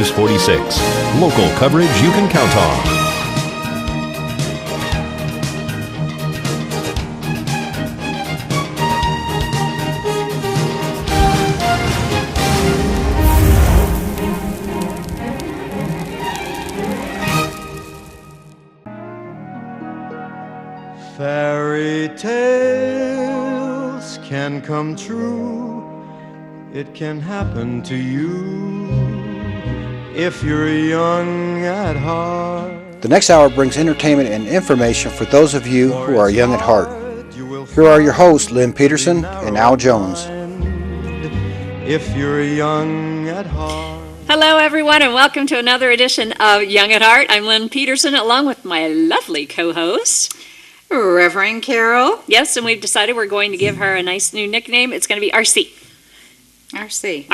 News 46. Local coverage you can count on. Fairy tales can come true. It can happen to you if you're young at heart. The next hour brings entertainment and information for those of you who are young at heart. Here are your hosts, Lynn Peterson and Al Jones. If you're young at heart. Hello, everyone, and welcome to another edition of Young at Heart. I'm Lynn Peterson, along with my lovely co-host, Reverend Carol. Yes, and we've decided we're going to give her a nice new nickname. It's going to be RC. RC.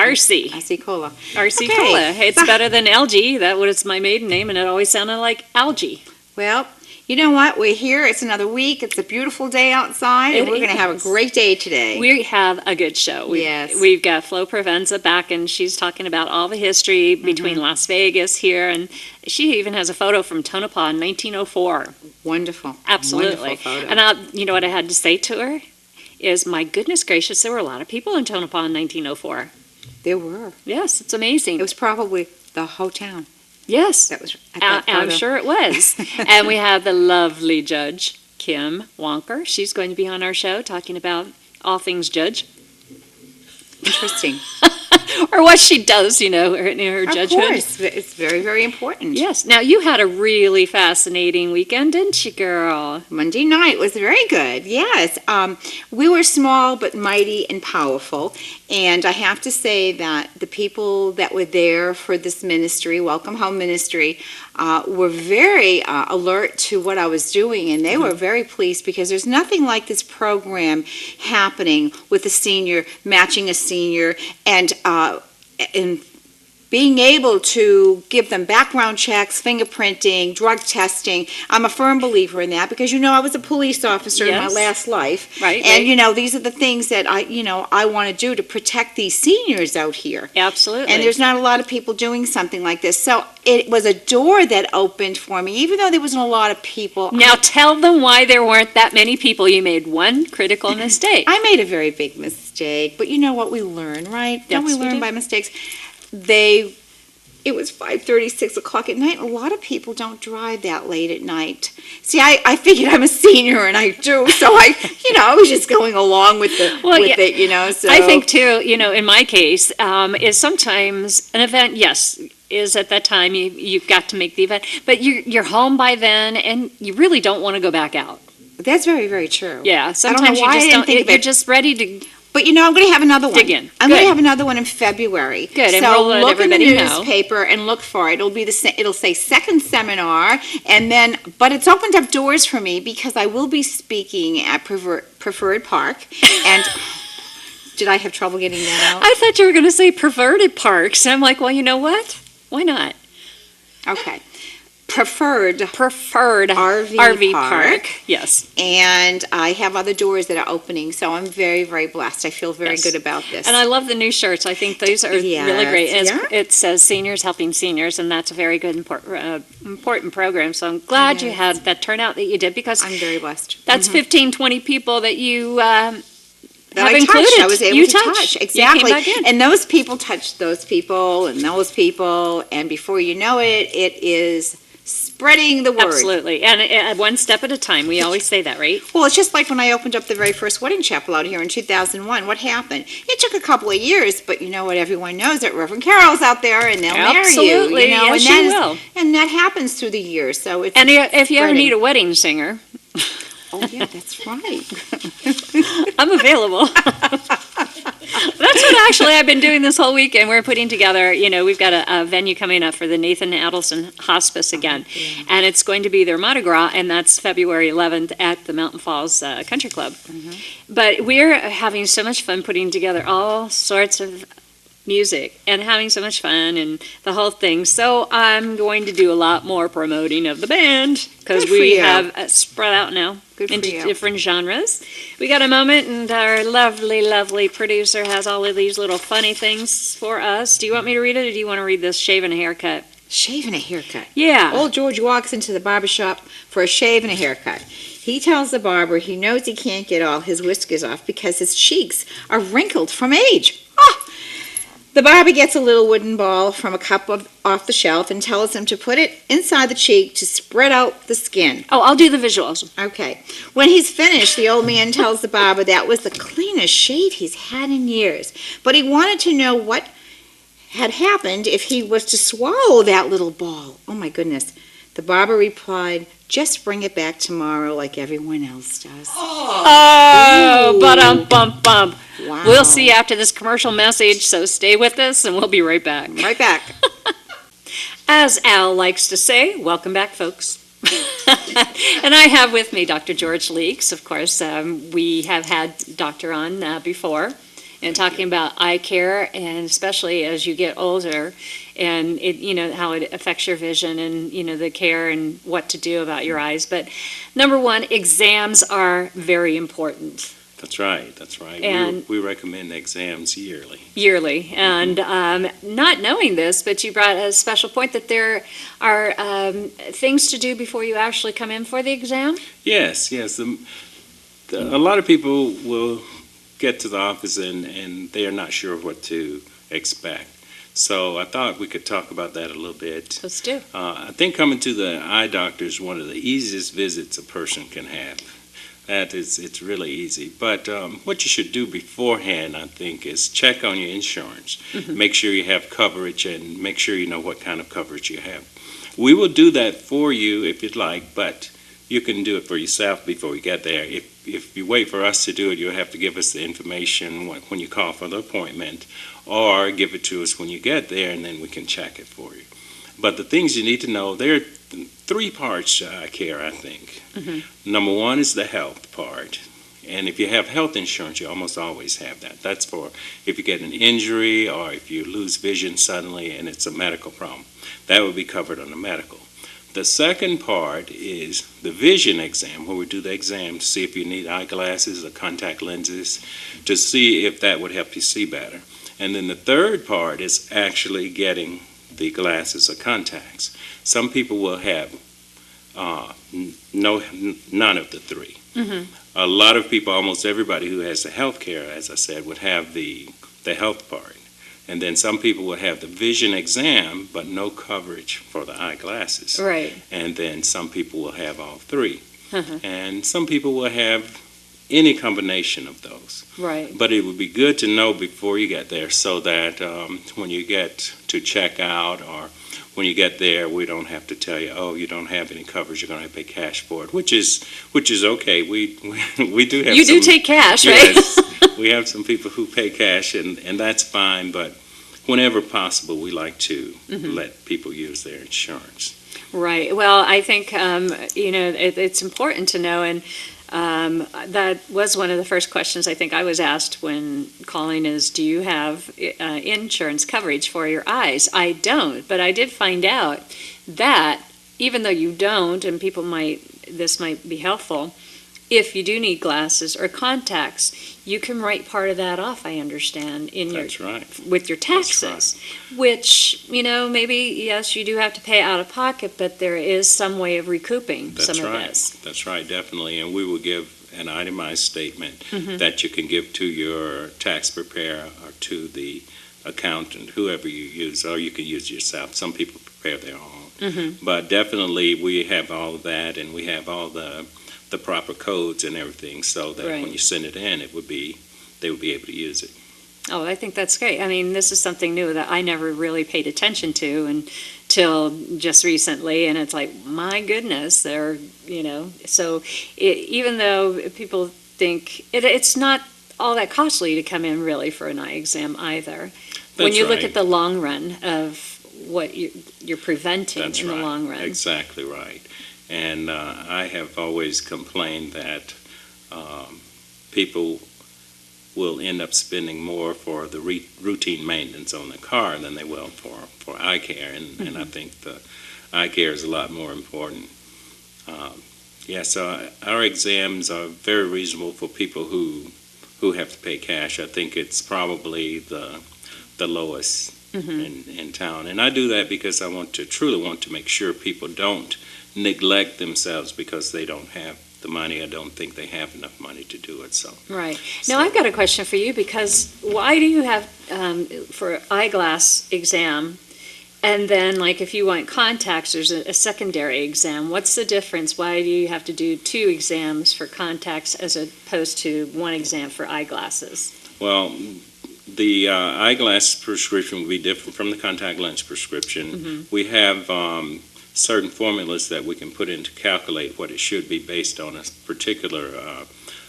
Cola. RC Cola. Hey, it's better than algae. That was my maiden name, and it always sounded like algae. Well, you know what? We're here. It's another week. It's a beautiful day outside, and we're going to have a great day today. We have a good show. Yes. We've got Flo Provenza back, and she's talking about all the history between Las Vegas here, and she even has a photo from Tonopah in 1904. Wonderful. Absolutely. Wonderful photo. And you know what I had to say to her? Is, my goodness gracious, there were a lot of people in Tonopah in 1904. There were. Yes, it's amazing. It was probably the whole town. Yes, that was. At that I'm sure it was. And we have the lovely Judge Kim Wanker. She's going to be on our show talking about all things judge. Interesting. Or what she does, in her judgment. Of course, it's very, very important. Yes. Now, you had a really fascinating weekend, didn't you, girl? Monday night was very good, yes. We were small but mighty and powerful, and I have to say that the people that were there for this ministry, Welcome Home Ministry, were very alert to what I was doing, and they were very pleased because there's nothing like this program happening with a senior, matching a senior, and being able to give them background checks, fingerprinting, drug testing. I'm a firm believer in that because, I was a police officer in my last life. Right. And, these are the things that I want to do to protect these seniors out here. Absolutely. And there's not a lot of people doing something like this. So it was a door that opened for me, even though there wasn't a lot of people. Now tell them why there weren't that many people. You made one critical mistake. I made a very big mistake, but you know what? We learn, right? Don't we learn by mistakes? It was 5:30, 6 o'clock at night. A lot of people don't drive that late at night. See, I figured I'm a senior, and I do, so I was just going along with it, So I think too, in my case, is sometimes an event, yes, is at that time you've got to make the event, but you're home by then, and you really don't want to go back out. That's very, very true. Yeah, sometimes you just don't. You're just ready to. But I'm going to have another one. Dig in. I'm going to have another one in February. Good. And so we'll let look in the everybody know. Newspaper and look for it. It'll say second seminar, but it's opened up doors for me because I will be speaking at Preferred Park. And did I have trouble getting that out? I thought you were going to say perverted parks. And I'm like, well, you know what? Why not? Okay. Preferred RV park. Yes. And I have other doors that are opening, so I'm very, very blessed. I feel very good about this. And I love the new shirts. I think those are really great. It says Seniors Helping Seniors, and that's a very good, important program. So I'm glad you had that turnout that you did, because I'm very blessed. That's 15, 20 people that you that I was able to touch. Exactly. You came back in. And those people touched those people, and before you know it, it is spreading the word. Absolutely. And one step at a time. We always say that, right? Well, it's just like when I opened up the very first wedding chapel out here in 2001. What happened? It took a couple of years, but you know what? Everyone knows that Reverend Carol's out there, and they'll marry you. Absolutely. Yes, she will. And that happens through the years. So it's and if you ever need a wedding singer... Oh, yeah, that's right. I'm available. That's what actually I've been doing this whole weekend. We're putting together, we've got a venue coming up for the Nathan Adelson Hospice again. And it's going to be their Mardi Gras, and that's February 11th at the Mountain Falls Country Club. But we're having so much fun putting together all sorts of music and having so much fun and the whole thing. So I'm going to do a lot more promoting of the band because Good for we you. have spread out now Good for into you. different genres. We got a moment, and our lovely, lovely producer has all of these little funny things for us. Do you want me to read it, or do you want to read this shave and a haircut? Shave and a haircut. Yeah. Old George walks into the barber shop for a shave and a haircut. He tells the barber he knows he can't get all his whiskers off because his cheeks are wrinkled from age. Ah! The barber gets a little wooden ball from a cup off the shelf and tells him to put it inside the cheek to spread out the skin. Oh, I'll do the visuals. Okay. When he's finished, the old man tells the barber that was the cleanest shave he's had in years. But he wanted to know what had happened if he was to swallow that little ball. Oh, my goodness. The barber replied, just bring it back tomorrow like everyone else does. Oh, ba-dum-bum-bum. Wow. We'll see after this commercial message, so stay with us, and we'll be right back. Right back. As Al likes to say, welcome back, folks. And I have with me Dr. George Leeks. Of course, we have had Doctor on before, and talking about eye care, and especially as you get older, and it, how it affects your vision, and the care and what to do about your eyes. But number one, exams are very important. That's right. That's right. And we recommend exams yearly. Yearly, and not knowing this, but you brought a special point that there are things to do before you actually come in for the exam. Yes. A lot of people will get to the office and they are not sure what to expect. So I thought we could talk about that a little bit. Let's do. I think coming to the eye doctor is one of the easiest visits a person can have. It's really easy. But what you should do beforehand, I think, is check on your insurance. Mm-hmm. Make sure you have coverage and make sure you know what kind of coverage you have. We will do that for you if you'd like, but you can do it for yourself before you get there. If you wait for us to do it, you'll have to give us the information when you call for the appointment, or give it to us when you get there, and then we can check it for you. But the things you need to know, there are three parts to eye care, I think. Mm-hmm. Number one is the health part. And if you have health insurance, you almost always have that. That's for if you get an injury or if you lose vision suddenly and it's a medical problem. That would be covered on the medical. The second part is the vision exam, where we do the exam to see if you need eyeglasses or contact lenses, to see if that would help you see better. And then the third part is actually getting the glasses or contacts. Some people will have none of the three. Mm-hmm. A lot of people, almost everybody who has the health care, as I said, would have the health part. And then some people will have the vision exam, but no coverage for the eyeglasses. Right. And then some people will have all three. Uh-huh. And some people will have any combination of those. Right. But it would be good to know before you get there so that when you get to check out or when you get there, we don't have to tell you, oh, you don't have any coverage, you're going to have to pay cash for it, which is okay. We do have You do take cash, right? Yes, we have some people who pay cash, and that's fine, but whenever possible, we like to let people use their insurance. Right. Well, I think, it's important to know, and that was one of the first questions I think I was asked when calling is, do you have insurance coverage for your eyes? I don't, but I did find out that even though you don't, and this might be helpful, if you do need glasses or contacts, you can write part of that off, I understand, with your taxes, which, maybe, yes, you do have to pay out of pocket, but there is some way of recouping some of this. That's right, definitely, and we will give an itemized statement that you can give to your tax preparer or to the accountant, whoever you use, or you can use yourself. Some people prepare their own. But definitely we have all of that, and we have all the proper codes and everything, so that when you send it in, they would be able to use it. Oh, I think that's great. I mean, this is something new that I never really paid attention to until just recently, and it's like, my goodness, so even though people think it's not all that costly to come in really for an eye exam either. When you look at the long run of what you're preventing in the long run. Exactly right. And I have always complained that people will end up spending more for the routine maintenance on the car than they will for eye care, and I think the eye care is a lot more important. So our exams are very reasonable for people who have to pay cash. I think it's probably the lowest in town, and I do that because I truly want to make sure people don't neglect themselves because they don't have the money. I don't think they have enough money to do it. So Right. Now, I've got a question for you, because why do you have, for eyeglass exam, and then, like, if you want contacts, there's a secondary exam. What's the difference? Why do you have to do 2 exams for contacts as opposed to 1 exam for eyeglasses? Well, the eyeglass prescription will be different from the contact lens prescription. We have certain formulas that we can put in to calculate what it should be based on a particular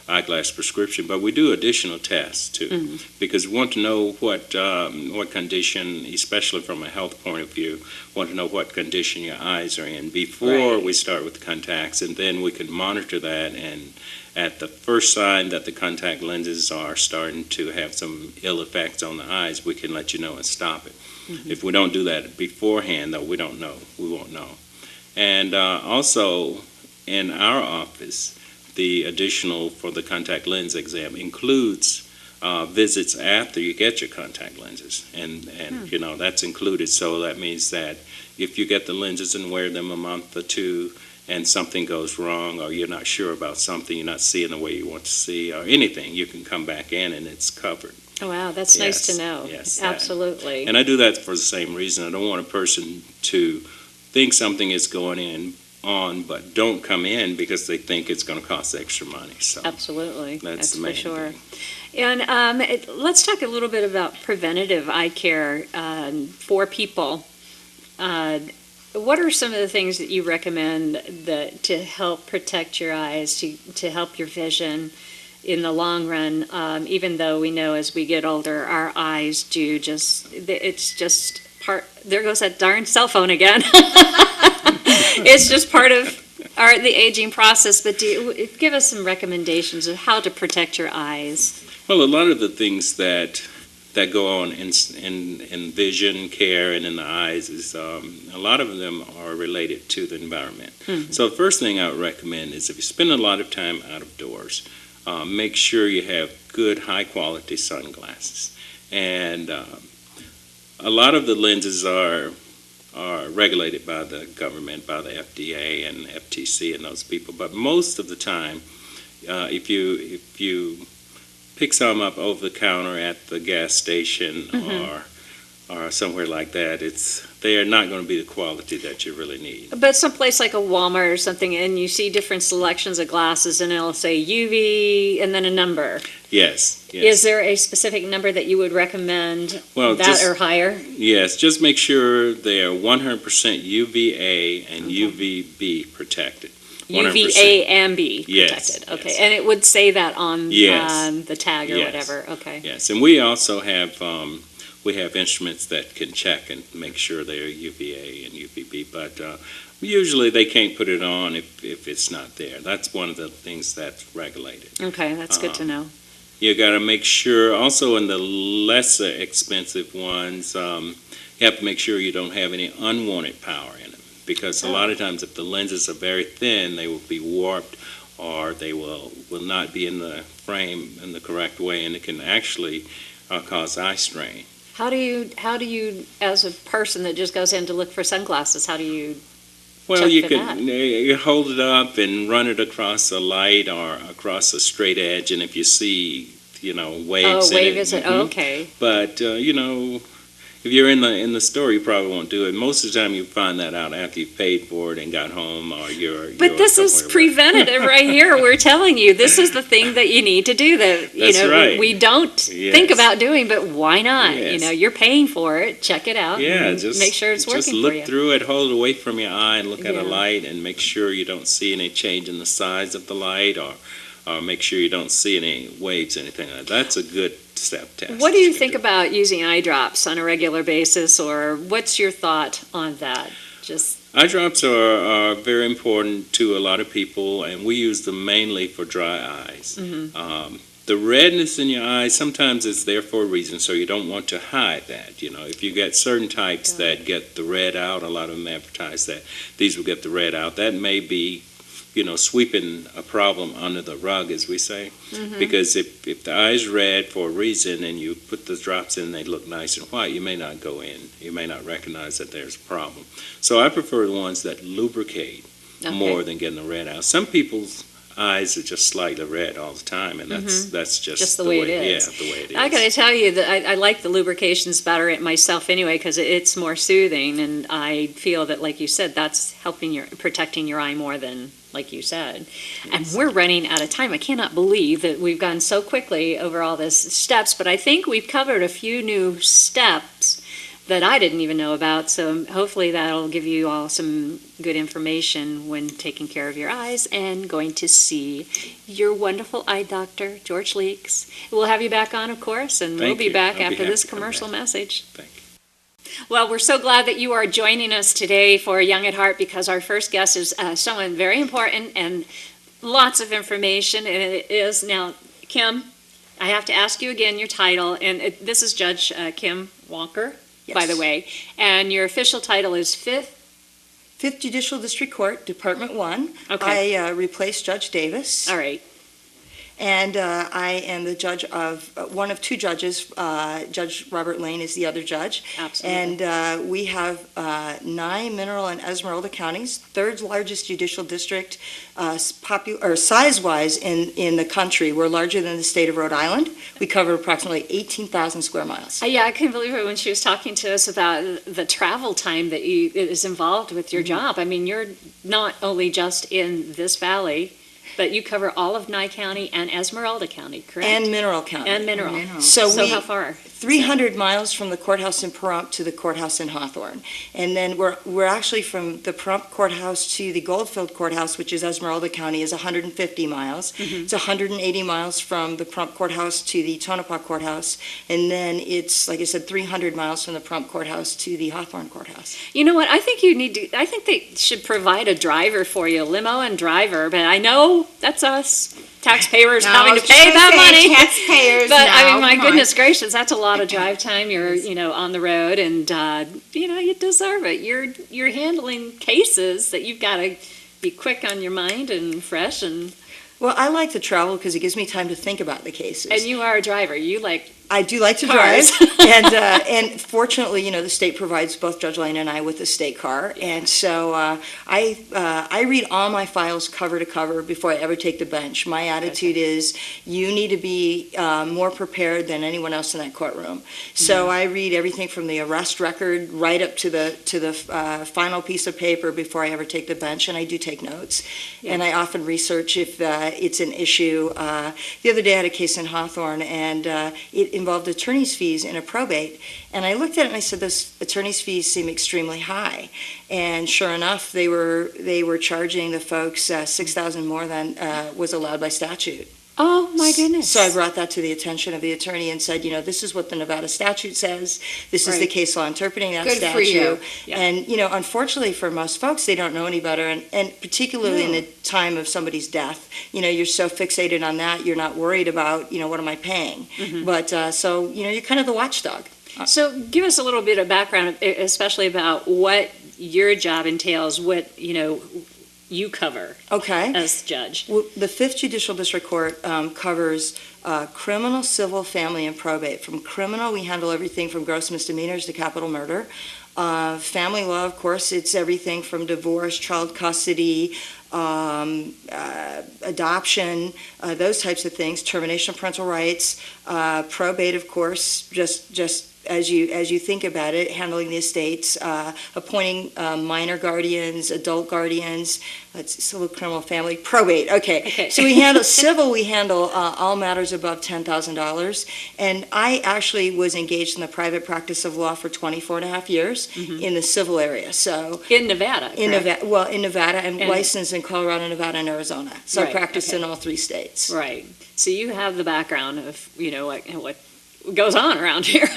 eyeglass prescription, but we do additional tests too, because we want to know what condition, especially from a health point of view, want to know what condition your eyes are in before we start with the contacts, and then we can monitor that, and at the first sign that the contact lenses are starting to have some ill effects on the eyes, we can let you know and stop it. If we don't do that beforehand, though, we won't know. And also, in our office, the additional for the contact lens exam includes visits after you get your contact lenses, and that's included. So that means that if you get the lenses and wear them a month or 2, and something goes wrong, or you're not sure about something, you're not seeing the way you want to see, or anything, you can come back in and it's covered. Oh, wow, that's nice to know. Yes, absolutely. And I do that for the same reason. I don't want a person to think something is going on, but don't come in because they think it's going to cost extra money. So absolutely, that's the main for sure. thing. And let's talk a little bit about preventative eye care for people. What are some of the things that you recommend to help protect your eyes, to help your vision in the long run, even though we know as we get older, our eyes it's just part, there goes that darn cell phone again. It's just part of the aging process, but give us some recommendations of how to protect your eyes. Well, a lot of the things that go on in vision care and in the eyes is a lot of them are related to the environment. So the first thing I would recommend is if you spend a lot of time out of doors, make sure you have good high quality sunglasses. And a lot of the lenses are regulated by the government, by the FDA and FTC and those people, but most of the time if you pick some up over the counter at the gas station or somewhere like that, they are not going to be the quality that you really need. But someplace like a Walmart or something, and you see different selections of glasses, and it'll say UV and then a number. Yes. Is there a specific number that you would recommend, or higher? Yes, just make sure they are 100% UVA and UVB protected. 100%. UVA and B protected. Yes, okay, yes. and it would say that on Yes. The tag or Yes. whatever. Okay. Yes, and we also have instruments that can check and make sure they are UVA and UVB, but usually they can't put it on if it's not there. That's one of the things that's regulated. Okay, that's good to know. You got to make sure, also in the lesser expensive ones, you have to make sure you don't have any unwanted power in them, because a lot of times if the lenses are very thin, they will be warped or they will not be in the frame in the correct way, and it can actually cause eye strain. How do you, as a person that just goes in to look for sunglasses, how do you Well, check you for can that? you hold it up and run it across a light or across a straight edge, and if you see, waves in wave it. is it? Oh, okay. But if you're in the store, you probably won't do it. Most of the time, you find that out after you've paid for it and got home, or you're. But this is somewhere preventative right here. We're telling you this is the thing that you need to do that That's right. we don't think about doing, but why not? Yes. You're paying for it. Check it out. Yeah, and just make sure it's working Just for look you. through it, hold it away from your eye, and look at Yeah. a light, and make sure you don't see any change in the size of the light, or make sure you don't see any waves, anything like that. That's a good step test. What do you can think about using eye drops on a regular basis, or what's your thought on that? Eye drops are very important to a lot of people, and we use them mainly for dry eyes. The redness in your eyes sometimes is there for a reason, so you don't want to hide that. If you get certain types that get the red out, a lot of them advertise that these will get the red out. That may be, sweeping a problem under the rug, as we say, because if the eye's red for a reason and you put the drops in, they look nice and white, you may not go in. You may not recognize that there's a problem. So I prefer the ones that lubricate more than getting the red out. Some people's eyes are just slightly red all the time, and that's just the way it is. Yeah, the way it is. I got to tell you that I like the lubrications better myself anyway, because it's more soothing, and I feel that, like you said, that's protecting your eye more than, like you said. And we're running out of time. I cannot believe that we've gone so quickly over all these steps, but I think we've covered a few new steps that I didn't even know about, so hopefully that'll give you all some good information when taking care of your eyes and going to see your wonderful eye doctor, George Leeks. We'll have you back on, of course, and we'll be back after this commercial message. Thank you. Well, we're so glad that you are joining us today for Young at Heart, because our first guest is someone very important and lots of information, and it is now, Kim, I have to ask you again your title, and this is Judge Kim Wanker. Yes. By the way, and your official title is Fifth Judicial District Court, Department 1. Okay. I replaced Judge Davis. All right. And I am the judge of one of two judges. Judge Robert Lane is the other judge. Absolutely. And we have Nye, Mineral, and Esmeralda counties, third largest judicial district size-wise in the country. We're larger than the state of Rhode Island. We cover approximately 18,000 square miles. Yeah, I couldn't believe it when she was talking to us about the travel time that is involved with your job. I mean, you're not only just in this valley, but you cover all of Nye County and Esmeralda County, correct? And Mineral County. And Mineral. So how far? 300 miles from the courthouse in Pahrump to the courthouse in Hawthorne. And then we're actually from the Pahrump courthouse to the Goldfield courthouse, which is Esmeralda County, is 150 miles. It's 180 miles from the Pahrump courthouse to the Tonopah courthouse. And then it's, like I said, 300 miles from the Pahrump courthouse to the Hawthorne courthouse. You know what? I think they should provide a driver for you, a limo and driver, but I know that's us. Taxpayers having to pay that money. Taxpayers, but I mean, my goodness gracious, that's a lot of drive time. You're, on the road, and you deserve it. You're handling cases that you've got to be quick on your mind and fresh. And well, I like to travel because it gives me time to think about the cases. And you are a driver. You like. I do like to cars. drive, and fortunately, the state provides both Judge Lane and I with a state car, and so I read all my files cover to cover before I ever take the bench. My attitude is you need to be more prepared than anyone else in that courtroom. So I read everything from the arrest record right up to the final piece of paper before I ever take the bench, and I do take notes. And I often research if it's an issue. The other day I had a case in Hawthorne, and it involved attorney's fees in a probate, and I looked at it and I said, those attorney's fees seem extremely high. And sure enough, they were charging the folks $6,000 more than was allowed by statute. Oh my goodness. So I brought that to the attention of the attorney and said, this is what the Nevada statute says. This is the case law interpreting that statute. Good for you. Yeah. And, unfortunately for most folks, they don't know any better. And particularly in the time of somebody's death, you're so fixated on that, you're not worried about, what am I paying? But so, you're kind of the watchdog. So give us a little bit of background, especially about what your job entails, what, you cover as judge. Well, the 5th Judicial District Court covers criminal, civil, family, and probate. From criminal, we handle everything from gross misdemeanors to capital murder. Family law, of course, it's everything from divorce, child custody, adoption, those types of things, termination of parental rights, probate, of course, just as you think about it, handling the estates, appointing minor guardians, adult guardians, civil, criminal, family, probate. Okay. So we handle civil. We handle all matters above $10,000. And I actually was engaged in the private practice of law for 24 and a half years in the civil area. So in Nevada. In Nevada, and licensed in Colorado, Nevada, and Arizona. So I practiced in all 3 states. Right. So you have the background of what goes on around here.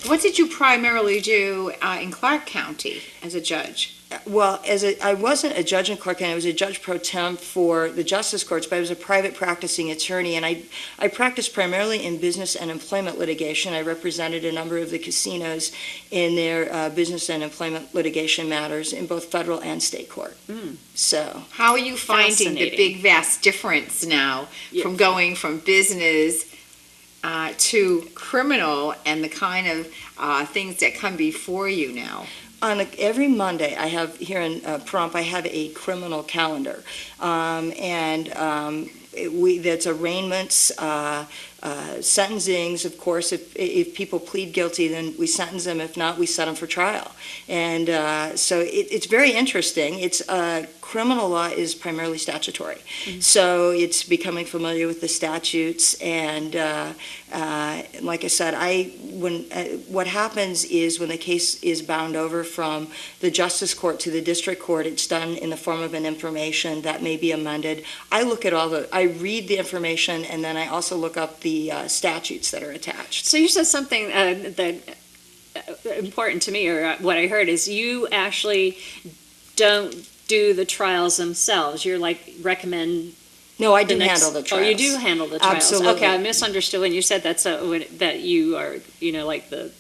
What did you primarily do in Clark County as a judge? Well, I wasn't a judge in Clark County. I was a judge pro tem for the justice courts, but I was a private practicing attorney, and I practiced primarily in business and employment litigation. I represented a number of the casinos in their business and employment litigation matters in both federal and state court. So, How are you finding the Fascinating. big, vast difference now from going from business to criminal and the kind of things that come before you now? every Monday, I have here in Pahrump, I have a criminal calendar, that's arraignments, sentencings. Of course, if people plead guilty, then we sentence them. If not, we set them for trial. And so it's very interesting. It's criminal law is primarily statutory, so it's becoming familiar with the statutes. And like I said, what happens is when the case is bound over from the justice court to the district court, it's done in the form of an information that may be amended. I read the information, and then I also look up the statutes that are attached. So you said something that important to me, or what I heard is you actually don't do the trials themselves. You're recommend. No, I do handle the trials. Oh, you do handle the trials. Absolutely. Okay, I misunderstood when you said that. So that you are, like the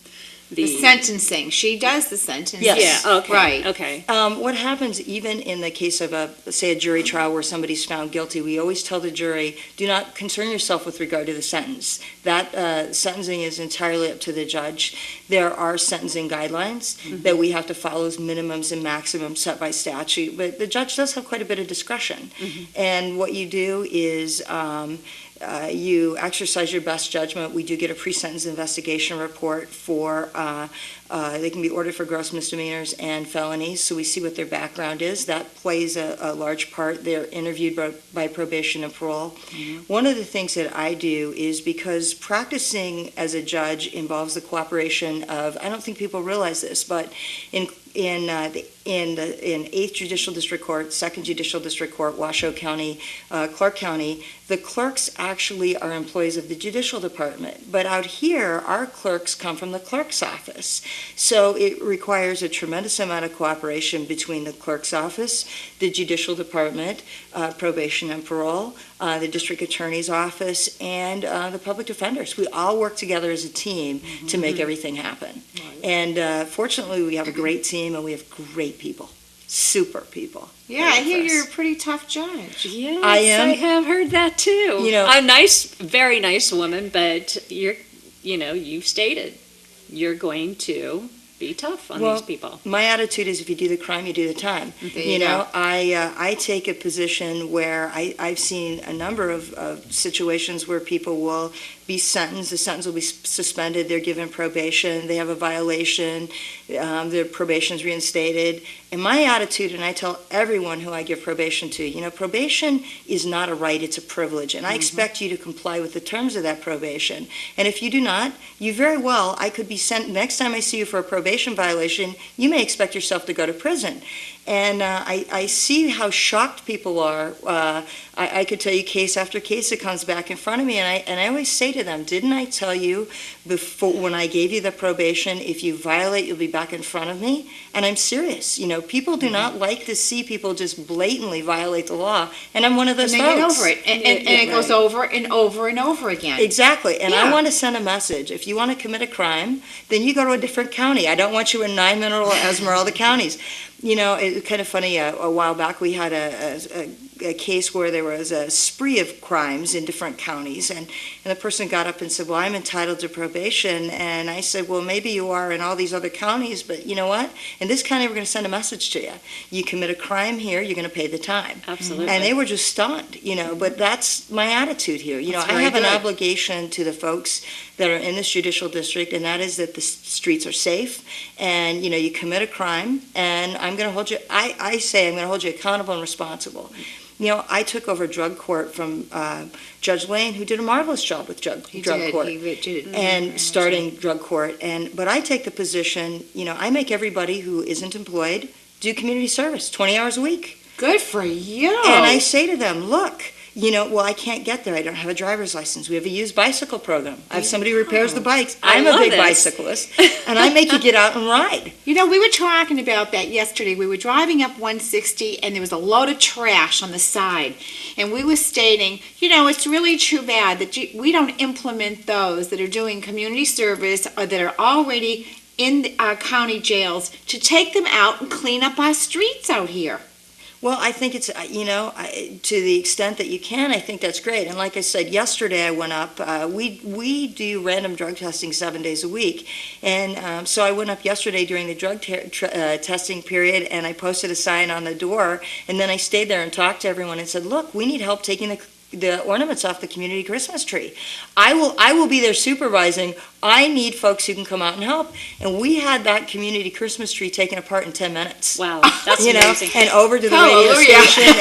sentencing. She does the sentencing. Yes. Yeah. Okay. Right. Okay. What happens even in the case of say a jury trial where somebody's found guilty, we always tell the jury, do not concern yourself with regard to the sentence. That sentencing is entirely up to the judge. There are sentencing guidelines that we have to follow as minimums and maximums set by statute, but the judge does have quite a bit of discretion. And what you do is you exercise your best judgment. We do get a pre-sentence investigation report for, they can be ordered for gross misdemeanors and felonies, so we see what their background is. That plays a large part. They're interviewed by probation and parole. One of the things that I do is, because practicing as a judge involves the cooperation of, I don't think people realize this, but in 8th Judicial District Court, 2nd Judicial District Court, Washoe County, Clark County, the clerks actually are employees of the Judicial Department. But out here, our clerks come from the clerk's office. So it requires a tremendous amount of cooperation between the clerk's office, the Judicial Department, probation and parole, the District Attorney's office, and the public defenders. We all work together as a team to make everything happen. And fortunately, we have a great team, and we have great people, super people. Yeah, I hear you're a pretty tough judge. Yes, I am. I have heard that too. A nice, very nice woman, but you've stated you're going to be tough on these people. My attitude is, if you do the crime, you do the time. I take a position where I've seen a number of situations where people will be sentenced, the sentence will be suspended, they're given probation, they have a violation, their probation is reinstated. And my attitude, and I tell everyone who I give probation to, probation is not a right, it's a privilege. And I expect you to comply with the terms of that probation. And if you do not, you very well, I could be sent, next time I see you for a probation violation, you may expect yourself to go to prison. And I see how shocked people are. I could tell you case after case that comes back in front of me, and I always say to them, didn't I tell you before, when I gave you the probation, if you violate, you'll be back in front of me? And I'm serious. People do not like to see people just blatantly violate the law, and I'm one of those and folks. they get over it, and it goes over and over and over again. Exactly, and I want to send a message. If you want to commit a crime, then you go to a different county. I don't want you in Nyman or Esmeralda counties. It's kind of funny, a while back we had a case where there was a spree of crimes in different counties, and the person got up and said, well, I'm entitled to probation, and I said, well, maybe you are in all these other counties, but you know what? In this county, we're going to send a message to you. You commit a crime here, you're going to pay the time. Absolutely. And they were just stunned, but that's my attitude here. I have an obligation to the folks that are in this judicial district, and that is that the streets are safe, and, you commit a crime, and I'm going to hold you, I say I'm going to hold you accountable and responsible. I took over drug court from Judge Lane, who did a marvelous job with drug court. He did. And starting drug court. But I take the position, I make everybody who isn't employed do community service 20 hours a week. Good for you. And I say to them, look, well, I can't get there. I don't have a driver's license. We have a used bicycle program. I have somebody who repairs the bikes. I'm a love big this. bicyclist, and I make you get out and ride. You know, we were talking about that yesterday. We were driving up 160 and there was a load of trash on the side. And we were stating, it's really too bad that we don't implement those that are doing community service or that are already in our county jails to take them out and clean up our streets out here. Well, I think it's, to the extent that you can, I think that's great. And like I said, yesterday I went up, we do random drug testing 7 days a week. And so I went up yesterday during the drug testing period, and I posted a sign on the door, and then I stayed there and talked to everyone and said, look, we need help taking the ornaments off the community Christmas tree. I will be there supervising. I need folks who can come out and help. And we had that community Christmas tree taken apart in 10 minutes. Wow, that's amazing. And over to the Hallelujah. radio station.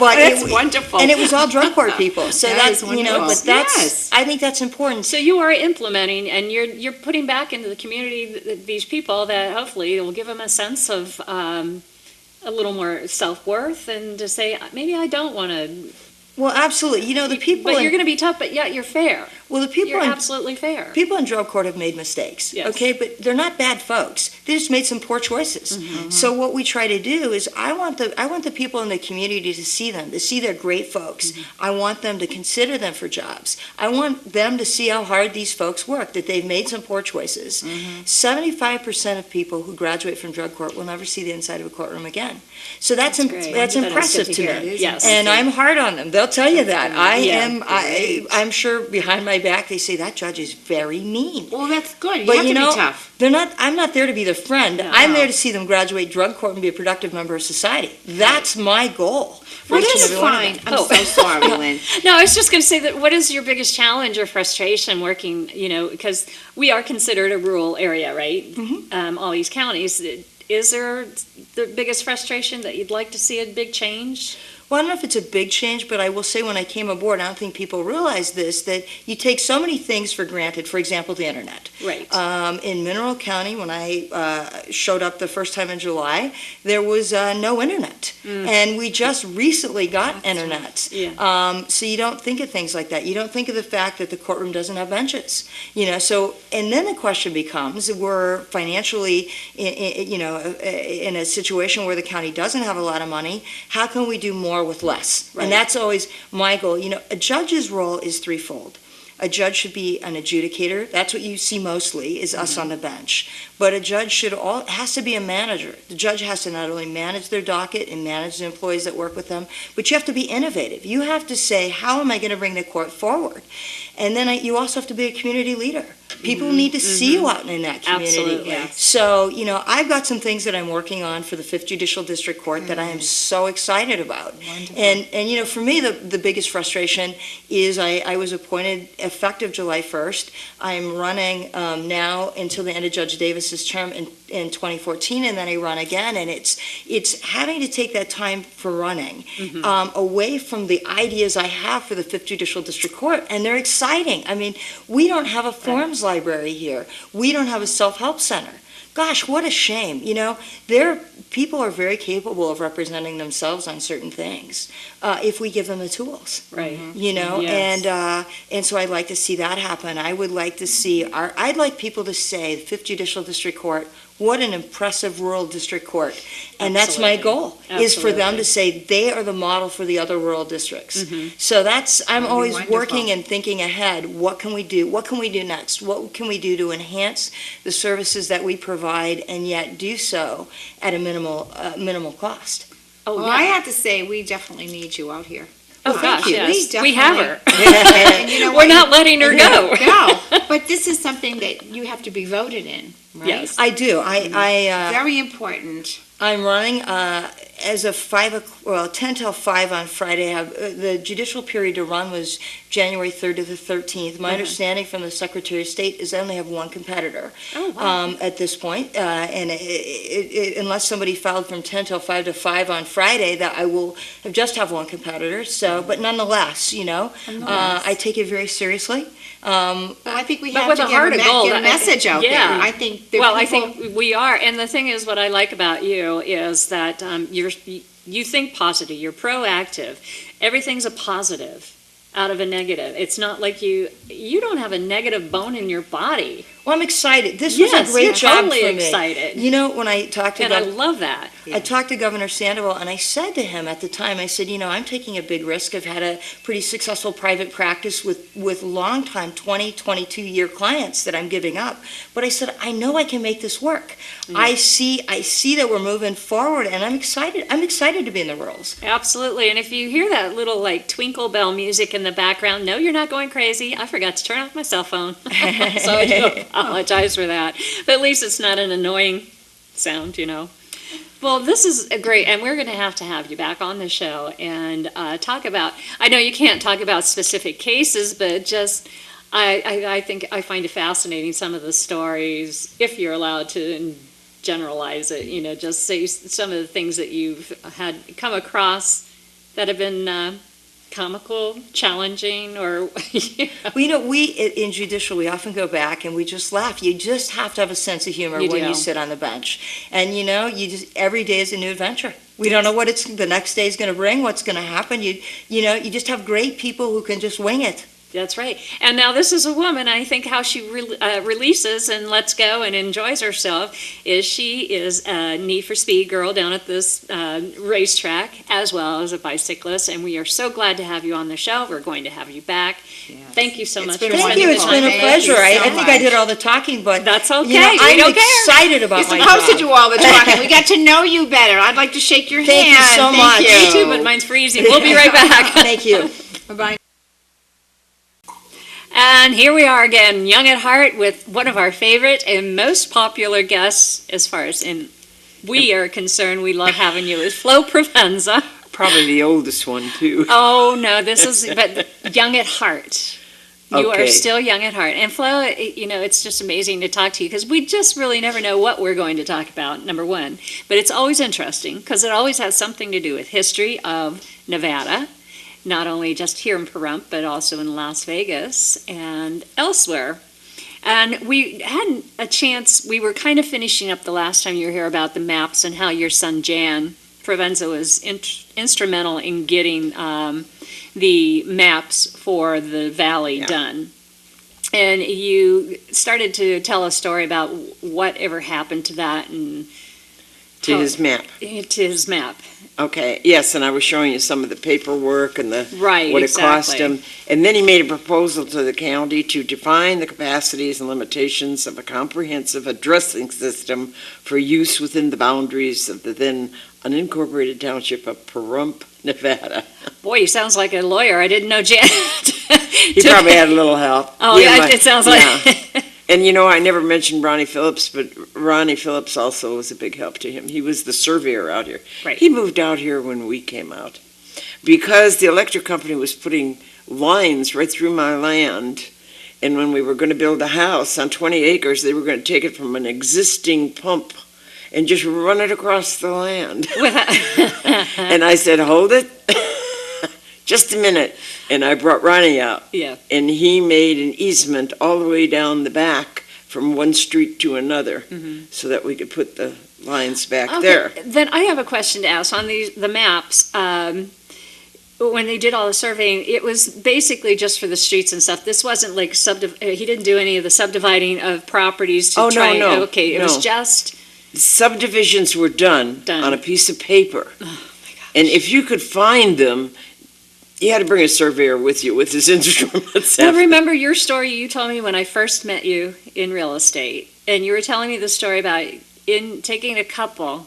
That's wonderful. And it was all drug court people. So That that's, is wonderful. but that's, Yes. I think that's important. So you are implementing, and you're putting back into the community these people that hopefully will give them a sense of a little more self-worth, and to say, maybe I don't want to. Well, absolutely. The people. But you're going to be tough, but yet you're fair. Well, the people You're in absolutely fair. People in drug court have made mistakes, Yes. okay? But they're not bad folks. They just made some poor choices. Mm-hmm. So what we try to do is I want the people in the community to see them, to see they're great folks. Mm-hmm. I want them to consider them for jobs. I want them to see how hard these folks work, that they've made some poor choices. Mm-hmm. 75% of people who graduate from drug court will never see the inside of a courtroom again. So that's great. that's That is impressive good to to me. hear. Yes. And I'm hard on them. They'll tell you that. Yeah. I'm sure behind my back they say that judge is very mean. Well, that's good. You But have to be tough. I'm not there to be their friend. No. I'm there to see them graduate drug court and be a productive member of society. That's my goal. for Well, each and that's every one of fine. them. I'm so sorry, Lynn. No, I was just going to say that what is your biggest challenge or frustration working, because we are considered a rural area, right? Mm-hmm. All these counties. Is there the biggest frustration that you'd like to see a big change? Well, I don't know if it's a big change, but I will say when I came aboard, I don't think people realize this, that you take so many things for granted. For example, the internet. Right. In Mineral County, when I showed up the first time in July, there was no internet. And we just recently got internet. Yeah. So you don't think of things like that. You don't think of the fact that the courtroom doesn't have benches. So, and then the question becomes, we're financially, in a situation where the county doesn't have a lot of money, how can we do more with less? Right. And that's always my goal. A judge's role is threefold. A judge should be an adjudicator. That's what you see mostly, is us on the bench. But a judge has to be a manager. The judge has to not only manage their docket and manage the employees that work with them, but you have to be innovative. You have to say, how am I going to bring the court forward? And then you also have to be a community leader. People need to see you out in that community. Absolutely. So, I've got some things that I'm working on for the 5th Judicial District Court that I am so excited about. And for me, the biggest frustration is I was appointed effective July 1st. I'm running now until the end of Judge Davis's term in 2014, and then I run again. And it's having to take that time for running away from the ideas I have for the 5th Judicial District Court, and they're exciting. I mean, we don't have a forms library here. We don't have a self-help center. Gosh, what a shame. People are very capable of representing themselves on certain things if we give them the tools. Right. Yes. And so I'd like to see that happen. I would like to see I'd like people to say the 5th Judicial District Court, what an impressive rural district court. And that's my goal, is for them to say they are the model for the other rural districts. So I'm always wonderful. working and thinking ahead. What can we do? What can we do next? What can we do to enhance the services that we provide and yet do so at a minimal cost? Oh, Well, I have to say, we definitely need you out here. Oh, thank gosh, you. yes. We We have her. And you know We're what? not letting her go. No, but this is something that you have to be voted in, right? Yes. I do. Very important. I'm running as of 10 till 5 on Friday. The judicial period to run was January 3rd to the 13th. My understanding from the Secretary of State is I only have one competitor at this point. And unless somebody filed from 10 till 5 to 5 on Friday, that I will just have one competitor. So, but nonetheless, I take it very seriously. Well, I think we But have with to a get heart of gold, get a message out yeah. there. I think there Well, are I people, think we are, and the thing is, what I like about you is that you think positive, you're proactive. Everything's a positive out of a negative. It's not like you don't have a negative bone in your body. Well, I'm excited. This Yes, was a great you're job totally for me. excited. You know, when I talked to And I love that. I talked to Governor Sandoval, and I said to him at the time, I said, I'm taking a big risk. I've had a pretty successful private practice with long-time 20, 22-year clients that I'm giving up. But I said, I know I can make this work. Yeah. I see that we're moving forward, and I'm excited. I'm excited to be in the rules. Absolutely. And if you hear that little like twinkle bell music in the background, no, you're not going crazy. I forgot to turn off my cell phone. So I do apologize for that. But at least it's not an annoying sound, Well, this is great, and we're going to have you back on the show and talk about, I know you can't talk about specific cases, but just, I think I find it fascinating, some of the stories, if you're allowed to generalize it, just say some of the things that you've had come across that have been comical, challenging, or Well, we in judicial, we often go back and we just laugh. You just have to have a sense of humor You when do. you sit on the bench, and you just every day is a new adventure. We don't know what the next day is going to bring, what's going to happen. You just have great people who can just wing it. That's right. And now this is a woman, I think how she releases and lets go and enjoys herself is she is a Need for Speed girl down at this racetrack, as well as a bicyclist. And we are so glad to have you on the show. We're going to have you back. Yes. Thank you so much for been Thank spending you. the It's time. been a Thank pleasure. you so I think I much. did all the talking, but That's okay. I'm We don't care. excited about you're my supposed to job. do all the talking. We got to know you better. I'd like to shake your Thank you hand. so much. You. Me too, but mine's freezing. We'll be right back. Thank you. Bye-bye. And here we are again, young at heart, with one of our favorite and most popular guests, as far as we are concerned. We love having you, is Flo Provenza. Probably the oldest one, too. Oh, no, but young at heart. You are Okay. still young at heart. And Flo, it's just amazing to talk to you because we just really never know what we're going to talk about, number one. But it's always interesting because it always has something to do with history of Nevada, not only just here in Pahrump, but also in Las Vegas and elsewhere. And we had a chance, we were kind of finishing up the last time you were here about the maps and how your son Jan Provenza was instrumental in getting the maps for the valley done. And you started to tell a story about whatever happened to that and To his map. to his map. Okay, yes, and I was showing you some of the paperwork and Right, what it cost exactly. him. And then he made a proposal to the county to define the capacities and limitations of a comprehensive addressing system for use within the boundaries of the then unincorporated township of Pahrump, Nevada. Boy, he sounds like a lawyer. I didn't know Jan. He probably had a little help. Oh, He yeah, and my- it sounds like. And I never mentioned Ronnie Phillips, but Ronnie Phillips also was a big help to him. He was the surveyor out here. Right. He moved out here when we came out because the electric company was putting lines right through my land. And when we were going to build a house on 20 acres, they were going to take it from an existing pump and just run it across the land. And I said, hold it, just a minute. And I brought Ronnie out. Yeah. And he made an easement all the way down the back from one street to another so that we could put the lines back there. Then I have a question to ask on the maps. When they did all the surveying, it was basically just for the streets and stuff. This wasn't like he didn't do any of the subdividing of properties to Oh, try. no, Okay, it was no. just. Subdivisions were done on a piece of paper. Oh my gosh. And if you could find them, you had to bring a surveyor with you with his instruments. Well, remember your story you told me when I first met you in real estate, and you were telling me the story about taking a couple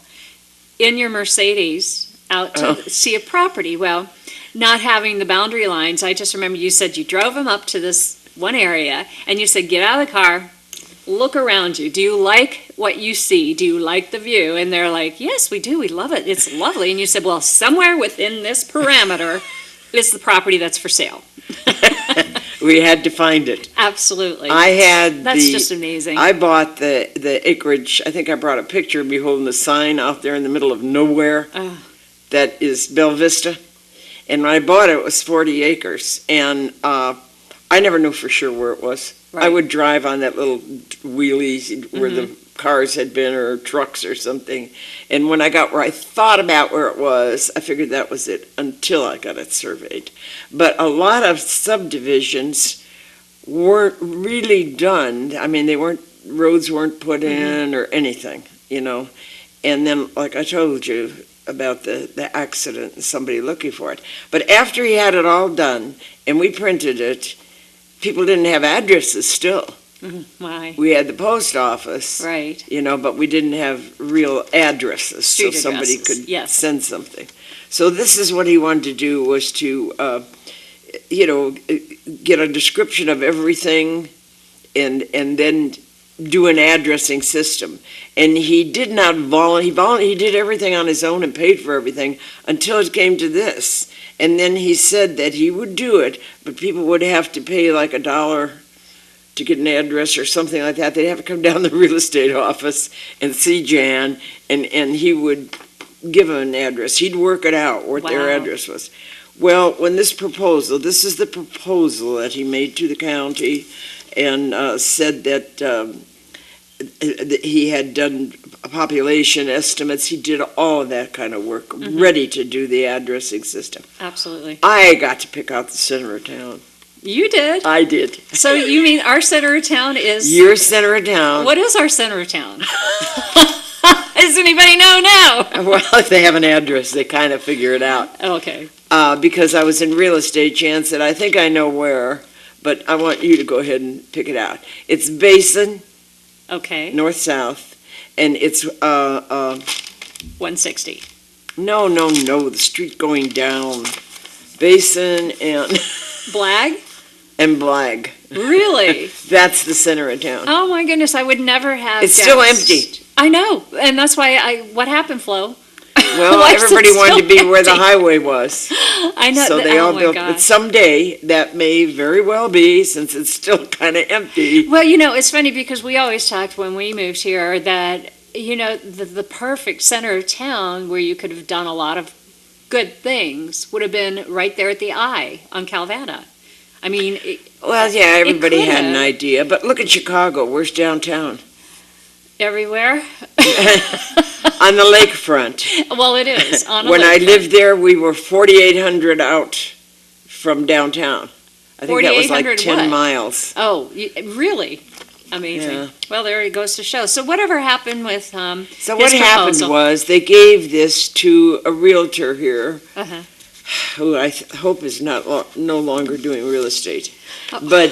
in your Mercedes out to see a property. Well, not having the boundary lines, I just remember you said you drove them up to this one area, and you said, get out of the car, look around you. Do you like what you see? Do you like the view? And they're like, yes, we do. We love it. It's lovely. And you said, well, somewhere within this parameter is the property that's for sale. We had to find it. Absolutely. That's just amazing. I bought the acreage. I think I brought a picture of me holding the sign out there in the middle of nowhere. Oh. That is Bella Vista. And when I bought it, it was 40 acres. And I never knew for sure where it was. I Right. would drive on that little wheelie where the cars had been, or trucks or something. And when I got where I thought about where it was, I figured that was it until I got it surveyed. But a lot of subdivisions weren't really done. I mean, roads weren't put in or anything, you know. And then, like I told you about the accident and somebody looking for it. But after he had it all done and we printed it, people didn't have addresses still. Why? We had the post office, Right. you know, but we didn't have real addresses, Street so somebody addresses, could yes. send something. So this is what he wanted to do, was to, you know, get a description of everything and then do an addressing system. And he did not he did everything on his own and paid for everything until it came to this. And then he said that he would do it, but people would have to pay like $1 to get an address or something like that. They'd have to come down to the real estate office and see Jan, and he would give them an address. He'd work it out, what their Wow. address was. Well, when this is the proposal that he made to the county, and said that he had done population estimates. He did all of that kind of work, ready to do the addressing system. Absolutely. I got to pick out the center of town. You did. I did. So you mean our center of town is? Your center of town. What is our center of town? Does anybody know now? Well, if they have an address, they kind of figure it out. Okay. Because I was in real estate, Jan said, I think I know where, but I want you to go ahead and pick it out. It's Basin, Okay. north-south, and it's, 160. no, the street going down. Basin and Blag? Blag. Really? That's the center of town. Oh my goodness! I would never have. It's still guessed. empty. I know, and that's why what happened, Flo? Well, Why is it everybody wanted to be still where the empty? highway was. I know. So that- they all oh my built, gosh. but someday that may very well be, since it's still kind of empty. Well, you know, it's funny because we always talked when we moved here that, you know, the perfect center of town where you could have done a lot of good things would have been right there at the I on Calvada. I mean, Well, yeah, everybody could had an have. idea, but look at Chicago. Where's downtown? everywhere. On the lakefront. Well, it is. On a When I lakefront. lived there, we were 4,800 out from downtown. I think that was like 4,800 10 what? miles. Oh, really? Amazing. Yeah. Well, there it goes to show. So whatever happened with So what his happened proposal? was they gave this to a realtor here, Uh-huh. who I hope is no longer doing real estate. Oh. But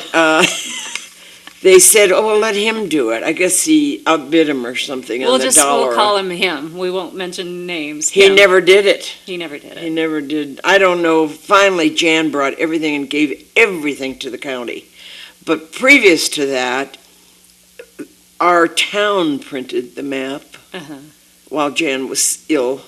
they said, oh, well, let him do it. I guess he outbid him or something on the dollar. We'll call him him. We won't mention names. He Him. never did it. He never did He it. never did. I don't know. Finally, Jan brought everything and gave everything to the county. But previous to that, our town printed the map Uh-huh. while Jan was ill.